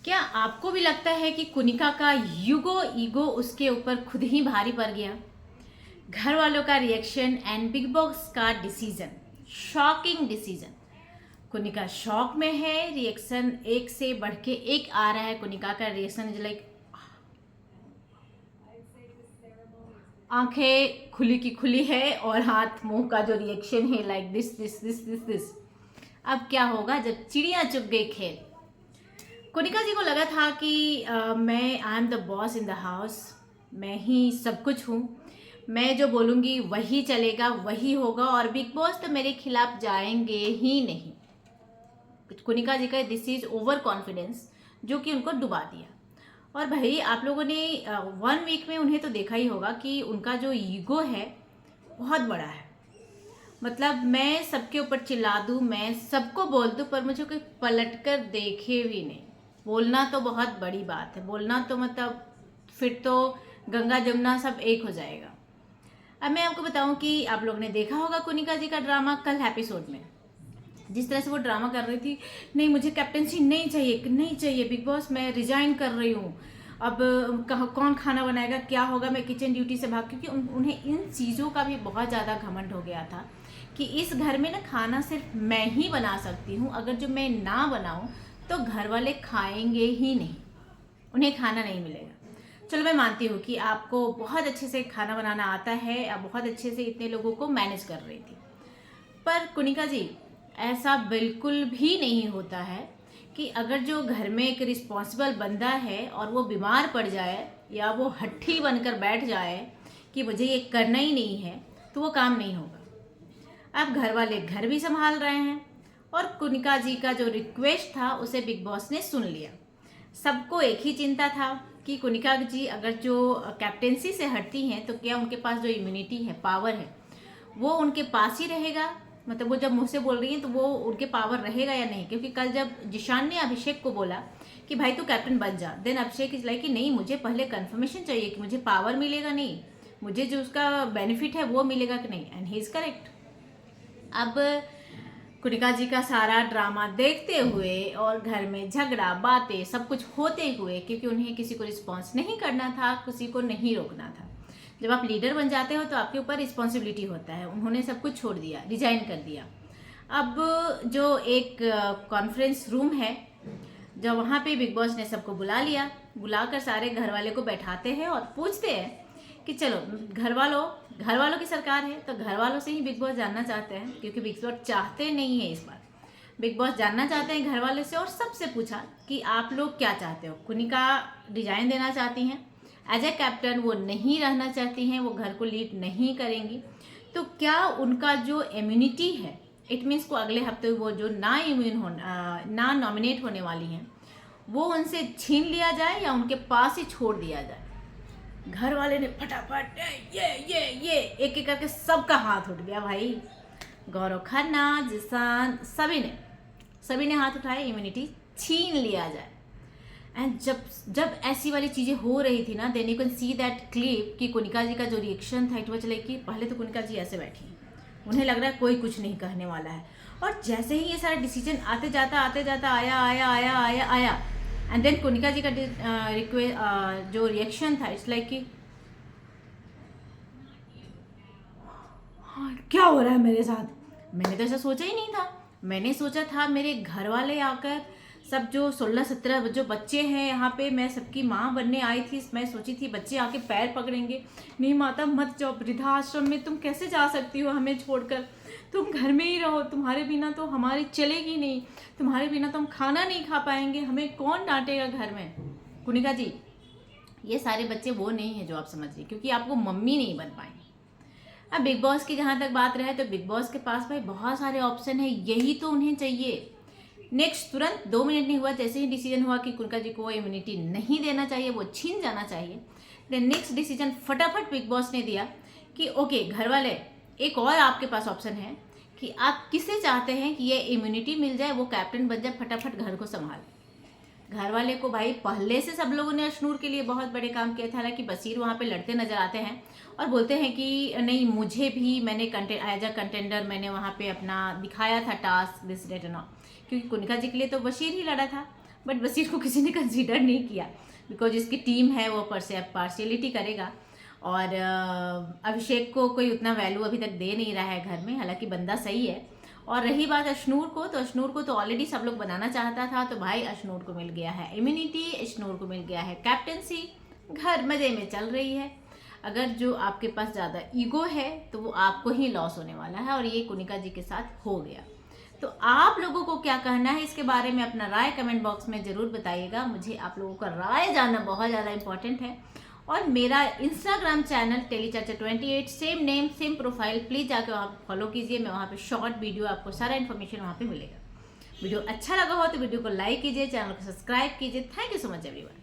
क्या आपको भी लगता है कि कुनिका का ईगो उसके ऊपर खुद ही भारी पड़ गया? घर वालों का रिएक्शन एंड बिग बॉस का decision, shocking decision. Kunika shock में है, रिएक्शन एक से बढ़ के एक आ रहा है। कुनिका का रिएक्शन इज लाइक आंखें खुली की खुली है और हाथ मुंह का जो रिएक्शन है like this this this this this. अब क्या होगा जब चिड़िया चुग गई खेल? कोनिका जी को लगा था कि मैं I am the boss in the house, मैं ही सब कुछ हूँ, मैं जो बोलूँगी वही चलेगा, वही होगा और बिग बॉस तो मेरे खिलाफ जाएंगे ही नहीं। कोनिका जी का दिस इज ओवर कॉन्फिडेंस जो कि उनको डुबा दिया। और भाई आप लोगों ने 1 वीक में उन्हें तो देखा ही होगा कि उनका जो ईगो है बहुत बड़ा है। मतलब मैं सबके ऊपर चिल्ला दूँ, मैं सबको बोल दूँ, पर मुझे कोई पलट कर देखे भी नहीं। बोलना तो बहुत बड़ी बात है, बोलना तो मतलब फिर तो गंगा जमुना सब एक हो जाएगा। अब मैं आपको बताऊं कि आप लोगों ने देखा होगा कुनिका जी का ड्रामा कल एपिसोड में, जिस तरह से वो ड्रामा कर रही थी, नहीं मुझे कैप्टनसी नहीं चाहिए, नहीं चाहिए बिग बॉस, मैं रिजाइन कर रही हूँ, अब कौन खाना बनाएगा, क्या होगा, मैं किचन ड्यूटी से भाग, क्योंकि उन्हें इन चीज़ों का भी बहुत ज़्यादा घमंड हो गया था कि इस घर में ना खाना सिर्फ मैं ही बना सकती हूँ, अगर जो मैं ना बनाऊँ तो घर वाले खाएंगे ही नहीं, उन्हें खाना नहीं मिलेगा। चलो मैं मानती हूँ कि आपको बहुत अच्छे से खाना बनाना आता है, आप बहुत अच्छे से इतने लोगों को मैनेज कर रही थी, पर कुनिका जी ऐसा बिल्कुल भी नहीं होता है कि अगर जो घर में एक रिस्पॉन्सिबल बंदा है और वो बीमार पड़ जाए या वो हट्ठी बनकर बैठ जाए कि मुझे ये करना ही नहीं है, तो वो काम नहीं होगा। अब घर वाले घर भी संभाल रहे हैं और कुनिका जी का जो रिक्वेस्ट था उसे बिग बॉस ने सुन लिया। सबको एक ही चिंता था कि कुनिका जी अगर जो कैप्टेंसी से हटती हैं तो क्या उनके पास जो इम्यूनिटी है, पावर है, वो उनके पास ही रहेगा। मतलब वो जब मुझसे बोल रही हैं तो वो उनके पावर रहेगा या नहीं, क्योंकि कल जब जिशान ने अभिषेक को बोला कि भाई तू कैप्टन बन जा, देन अभिषेक इज लाइक कि नहीं मुझे पहले कंफर्मेशन चाहिए कि मुझे पावर मिलेगा, नहीं मुझे जो उसका बेनिफिट है वो मिलेगा कि नहीं, एंड ही इज करेक्ट। अब कुनिका जी का सारा ड्रामा देखते हुए और घर में झगड़ा बातें सब कुछ होते हुए, क्योंकि उन्हें किसी को रिस्पॉन्स नहीं करना था, किसी को नहीं रोकना था। जब आप लीडर बन जाते हो तो आपके ऊपर रिस्पॉन्सिबिलिटी होता है। उन्होंने सब कुछ छोड़ दिया, रिजाइन कर दिया। अब जो एक कॉन्फ्रेंस रूम है, जब वहाँ पे बिग बॉस ने सबको बुला लिया, बुलाकर सारे घर वाले को बैठाते हैं और पूछते हैं कि चलो घर वालों की सरकार है तो घर वालों से ही बिग बॉस जानना चाहते हैं, क्योंकि बिग बॉस चाहते नहीं है इस बार, बिग बॉस जानना चाहते हैं घर वाले से। और सबसे पूछा कि आप लोग क्या चाहते हो? कुनिका रिजाइन देना चाहती हैं, एज ए कैप्टन वो नहीं रहना चाहती हैं, वो घर को लीड नहीं करेंगी, तो क्या उनका जो इम्यूनिटी है, इट मीन्स को अगले हफ्ते वो जो ना नॉमिनेट होने वाली हैं वो उनसे छीन लिया जाए या उनके पास ही छोड़ दिया जाए? घर वाले ने फटाफट ये एक एक करके सबका हाथ उठ गया भाई। गौरव खन्ना, जिसान, सभी ने हाथ उठाए, इम्यूनिटी छीन लिया जाए। एंड जब ऐसी वाली चीज़ें हो रही थी ना, then you can see that clip कि कुनिका जी का जो रिएक्शन था, इट वाज लाइक कि पहले तो कुनिका जी ऐसे बैठी, उन्हें लग रहा है कोई कुछ नहीं कहने वाला है, और जैसे ही ये सारा डिसीजन आते जाता आया एंड देन कुनिका जी का जो रिएक्शन था, इट्स लाइक कि हाँ क्या हो रहा है मेरे साथ? मैंने तो ऐसा सोचा ही नहीं था। मैंने सोचा था मेरे घर वाले आकर सब जो 16-17 जो बच्चे हैं यहाँ पे, मैं सबकी माँ बनने आई थी, मैं सोची थी बच्चे आके पैर पकड़ेंगे, नहीं माता मत जाओ वृद्धाश्रम में, तुम कैसे जा सकती हो हमें छोड़कर, तुम घर में ही रहो, तुम्हारे बिना तो हमारी चलेगी नहीं, तुम्हारे बिना तो हम खाना नहीं खा पाएंगे, हमें कौन डांटेगा घर में। कुनिका जी ये सारे बच्चे वो नहीं है जो आप समझ रही, क्योंकि आपको मम्मी नहीं बन पाए। अब बिग बॉस की जहाँ तक बात रहे तो बिग बॉस के पास भाई बहुत सारे ऑप्शन है, यही तो उन्हें चाहिए। नेक्स्ट तुरंत 2 मिनट नहीं हुआ, जैसे ही डिसीजन हुआ कि कुनिका जी को वो इम्यूनिटी नहीं देना चाहिए, वो छीन जाना चाहिए, देन नेक्स्ट डिसीजन फटाफट बिग बॉस ने दिया कि ओके घर वाले, एक और आपके पास ऑप्शन है कि आप किसे चाहते हैं कि ये इम्यूनिटी मिल जाए, वो कैप्टन बन जाए, फटाफट घर को संभाले। घर वाले को भाई पहले से सब लोगों ने अशनूर के लिए बहुत बड़े काम किए थे। हालांकि बसीर वहाँ पे लड़ते नजर आते हैं और बोलते हैं कि नहीं मुझे भी, मैंने एज अ कंटेंडर मैंने वहाँ पे अपना दिखाया था task this that and all, क्योंकि कुनिका जी के लिए तो बशीर ही लड़ा था, बट बशीर को किसी ने कंसीडर नहीं किया, बिकॉज इसकी टीम है वो पार्शियलिटी करेगा। और अभिषेक को कोई उतना वैल्यू अभी तक दे नहीं रहा है घर में, हालांकि बंदा सही है। और रही बात अशनूर को, तो अशनूर को तो ऑलरेडी सब लोग बनाना चाहता था, तो भाई अशनूर को मिल गया है इम्यूनिटी, अशनूर को मिल गया है कैप्टेंसी, घर मजे में चल रही है। अगर जो आपके पास ज़्यादा ईगो है तो वो आपको ही लॉस होने वाला है, और ये कुनिका जी के साथ हो गया। तो आप लोगों को क्या कहना है इसके बारे में, अपना राय कमेंट बॉक्स में ज़रूर बताइएगा। मुझे आप लोगों का राय जानना बहुत ज़्यादा इंपॉर्टेंट है। और मेरा Instagram channel Telechacha 28, same name same profile, please जाकर वहाँ पर फॉलो कीजिए। मैं वहाँ पे शॉर्ट वीडियो, आपको सारा इन्फॉर्मेशन वहाँ पे मिलेगा। वीडियो अच्छा लगा हो तो वीडियो को लाइक कीजिए, चैनल को सब्सक्राइब कीजिए। Thank you so much everyone.